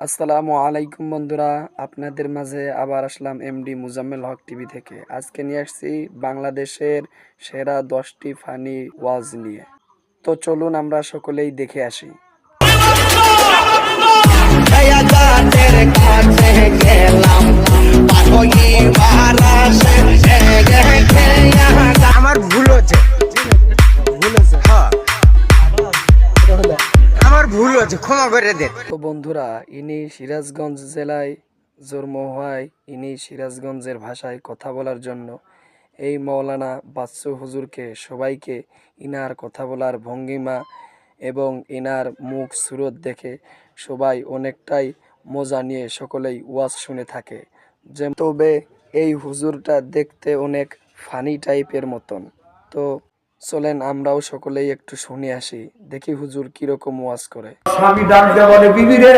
আসসালামু আলাইকুম বন্ধুরা, আপনাদের মাঝে আবার আসলাম এমডি মুজাম্মেল হক টিভি থেকে। আজকে নিয়ে আসছি বাংলাদেশের সেরা 10টি ফানি ওয়াজ নিয়ে। তো চলুন আমরা সকলেই দেখে আসি। আমার ভুল হচ্ছে হ্যাঁ আমার ভুল হচ্ছে, ক্ষমা করে দেন। তো বন্ধুরা, ইনি সিরাজগঞ্জ জেলায় জন্ম হওয়ায় ইনি সিরাজগঞ্জের ভাষায় কথা বলার জন্য এই মৌলানা বাচ্চু হুজুরকে সবাইকে ইনার কথা বলার ভঙ্গিমা এবং ইনার মুখ সুরত দেখে সবাই অনেকটাই মজা নিয়ে সকলেই ওয়াজ শুনে থাকে। যে তবে এই হুজুরটা দেখতে অনেক ফানি টাইপের মতন। তো চলেন আমরাও সকলেই একটু শুনে আসি, দেখি হুজুর কিরকম ওয়াজ করে। স্বামী ডাক দেওয়া বলে, বিবি রে